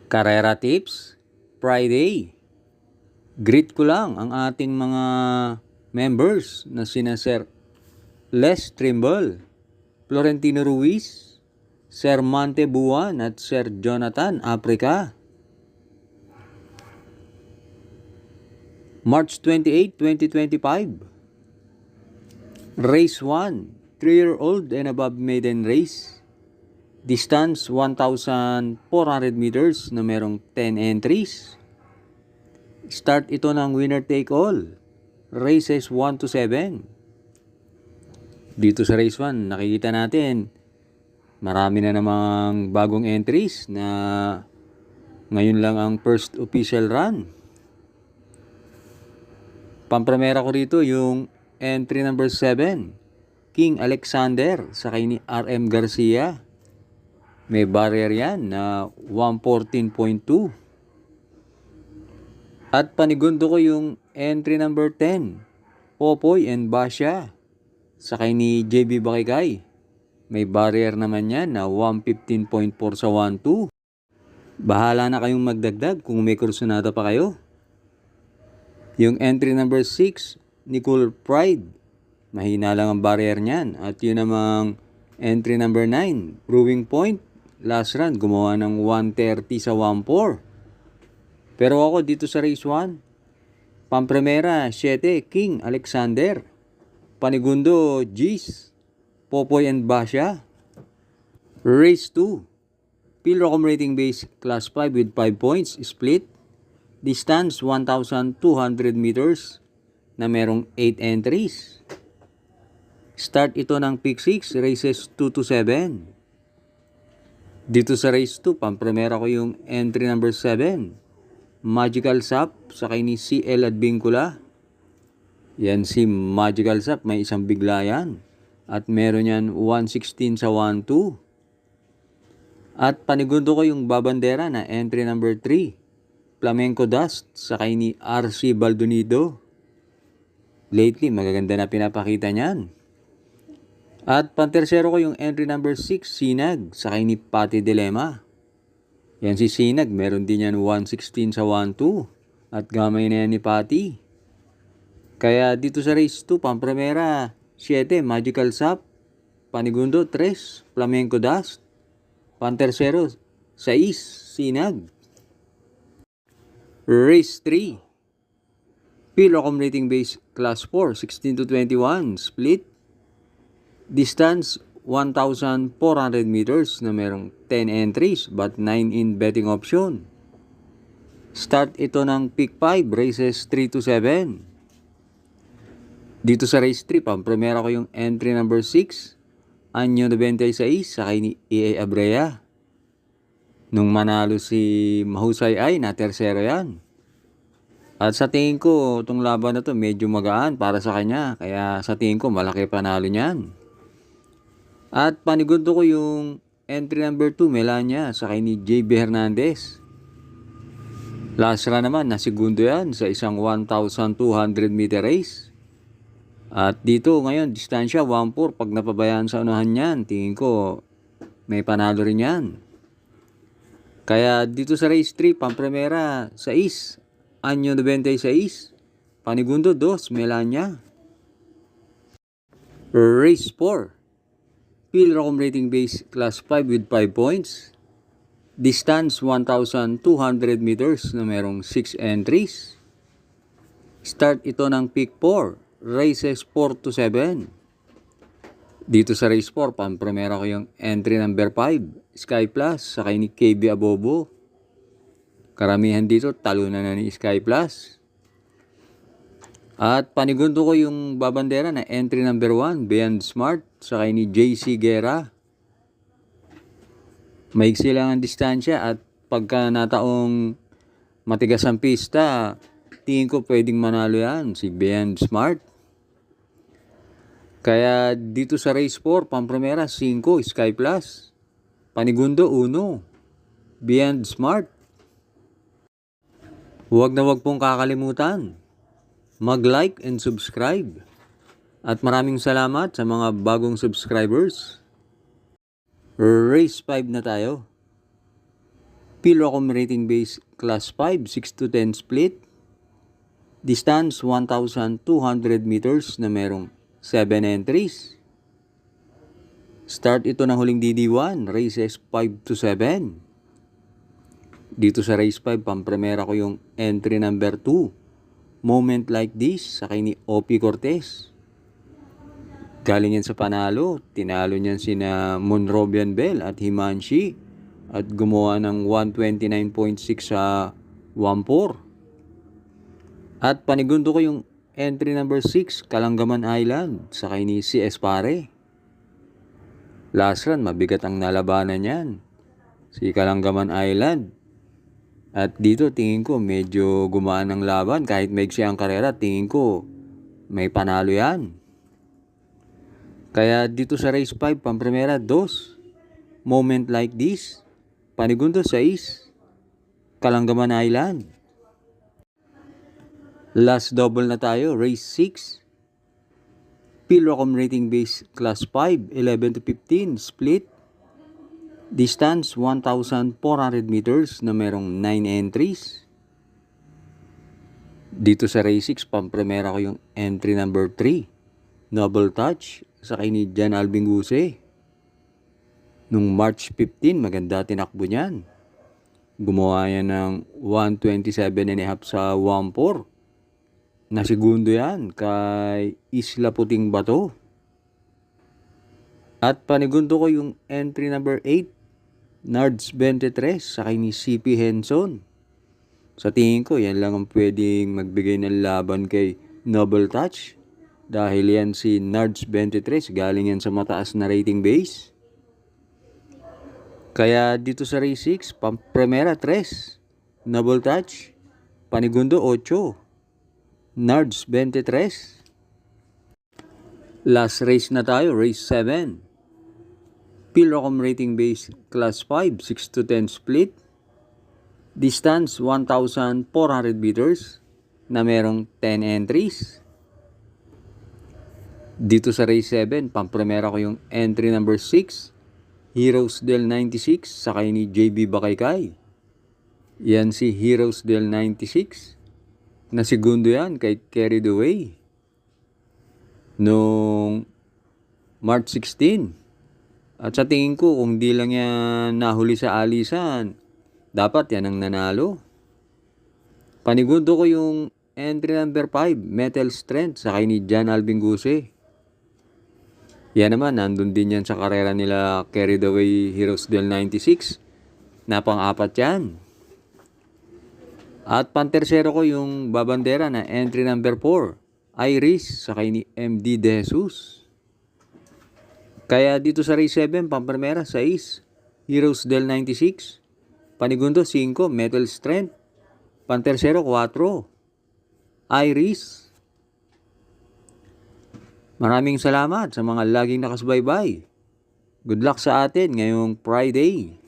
Karera Tips, Friday. Greet ko lang ang ating mga members na sina Sir Les Trimble, Florentino Ruiz, Sir Mante Buwan at Sir Jonathan Africa. March 28, 2025. Race 1, 3-year-old and above maiden race. Distance 1,400 meters na merong 10 entries. Start ito ng winner take all. Races 1 to 7. Dito sa race 1, nakikita natin marami na namang bagong entries na ngayon lang ang first official run. Pampremera ko rito yung entry number 7, King Alexander, sakay ni RM Garcia. May barrier yan na 114.2. At panigundo ko yung entry number 10, Popoy and Basha, sakay ni JB Bakikay. May barrier naman yan na 115.4 sa 1-2. Bahala na kayong magdagdag kung may kursunada pa kayo. Yung entry number 6, Nicole Pride. Mahina lang ang barrier niyan. At yun namang entry number 9, Brewing Point. Last run, gumawa ng 130 sa 1-4. Pero ako dito sa race 1, pampremera 7, King Alexander. Panigundo, G's, Popoy and Basha. Race 2, Pilrocom rating base class 5 with 5 points, split. Distance 1,200 meters na merong 8 entries. Start ito ng pick 6, races 2 to 7. Dito sa race 2, pampremera ko yung entry number 7, Magical Sap, sakay ni CL Advincula. Yan si Magical Sap, may isang bigla yan. At meron yan 116 sa 1-2. At panigundo ko yung babandera na entry number 3, Flamenco Dust, sakay ni RC Baldonido. Lately, magaganda na pinapakita niyan. At pantersero ko yung entry number 6, Sinag, sakay ni Pati Dilema. Yan si Sinag, meron din yan 116 sa 1-2. At gamay na yan ni Pati. Kaya dito sa race 2, pampremera 7, Magical Sap. Panigundo 3, Flamenco Dust. Pantersero 6, Sinag. Race 3, Pilrocom rating base class 4, 16 to 21, split. Distance 1,400 meters na merong 10 entries but 9 in betting option. Start ito ng pick 5, races 3 to 7. Dito sa race 3, pampremera ko yung entry number 6, Anyo 96, sakay ni EA Abrea. Nung manalo si Mahusay ay na tersero yan. At sa tingin ko, itong laban na to medyo magaan para sa kanya. Kaya sa tingin ko, malaki panalo niyan. At panigundo ko yung entry number 2, Melania, sakay ni JB Hernandez. Last run naman, nasigundo yan sa isang 1,200 meter race. At dito ngayon, distansya 1-4. Pag napabayaan sa unahan yan, tingin ko may panalo rin yan. Kaya dito sa race 3, pampremera 6, Anyo 96, panigundo 2, Melania. Race 4, Pilrocom rating base class 5 with 5 points. Distance 1,200 meters na merong 6 entries. Start ito ng pick 4, races 4 to 7. Dito sa race 4, pampremera ko yung entry number 5, Sky Plus, sakay ni KB Abobo. Karamihan dito, talunan na ni Sky Plus. At panigundo ko yung babandera na entry number 1, Beyond Smart, sakay ni JC Guerra. Maigsi lang ang distansya at pagka nataong matigas ang pista, tingin ko pwedeng manalo yan, si Beyond Smart. Kaya dito sa race 4, pampremera 5, Sky Plus. Panigundo 1, Beyond Smart. Huwag na huwag pong kakalimutan mag-like and subscribe. At maraming salamat sa mga bagong subscribers. Race 5 na tayo. Pilrocom rating base class 5, 6 to 10 split. Distance 1,200 meters na merong 7 entries. Start ito ng huling DD1, races 5 to 7. Dito sa race 5, pampremera ko yung entry number 2. Moment Like This, sakay ni Opie Cortez. Galing yan sa panalo, tinalo niyan sina Monrobian Bell at Himanshi at gumawa ng 129.6 sa 1-4. At panigundo ko yung entry number 6, Kalanggaman Island, sakay ni CS Pare. Last run, mabigat ang nalabanan niyan, si Kalanggaman Island. At dito tingin ko medyo gumaan ang laban, kahit maigsi ang karera, tingin ko may panalo yan. Kaya dito sa race 5, pampremera 2, Moment Like This. Panigundo 6, Kalanggaman Island. Last double na tayo, race 6. Pilrocom rating base class 5, 11 to 15, split. Distance 1,400 meters na merong 9 entries. Dito sa race 6, pampremera ko yung entry number 3, Noble Touch, sakay ni Jan Alvin Guse. Nung March 15, maganda tinakbo niyan. Gumawa yan ng 127.5 sa 1-4. Nasigundo yan kay Isla Puting Bato. At panigundo ko yung entry number 8, Nards 23, sakay ni CP Henson. Sa tingin ko, yan lang ang pwedeng magbigay ng laban kay Noble Touch. Dahil yan si Nards 23, galing yan sa mataas na rating base. Kaya dito sa race 6, pampremera 3, Noble Touch. Panigundo 8, Nards 23. Last race na tayo, race 7. Pilrocom rating base class 5, 6 to 10 split. Distance 1,400 meters na merong 10 entries. Dito sa race 7, pampremera ko yung entry number 6, Heroes del 96, sakay ni JB Bakaykay. Yan si Heroes del 96. Nasigundo yan kay Carried Away nung March 16. At sa tingin ko, kung di lang yan nahuli sa alisan, dapat yan ang nanalo. Panigundo ko yung entry number 5, Metal Strength, sakay ni Jan Alvin Guse. Yan naman, nandun din yan sa karera nila Carried Away Heroes del 96. Napang-apat yan. At pantersero ko yung babandera na entry number 4, Iris, sakay ni MD De Jesus. Kaya dito sa race 7, pampremera 6, Heroes del 96. Panigundo 5, Metal Strength. Pantersero 4, Iris. Maraming salamat sa mga laging nakasubaybay. Good luck sa atin ngayong Friday.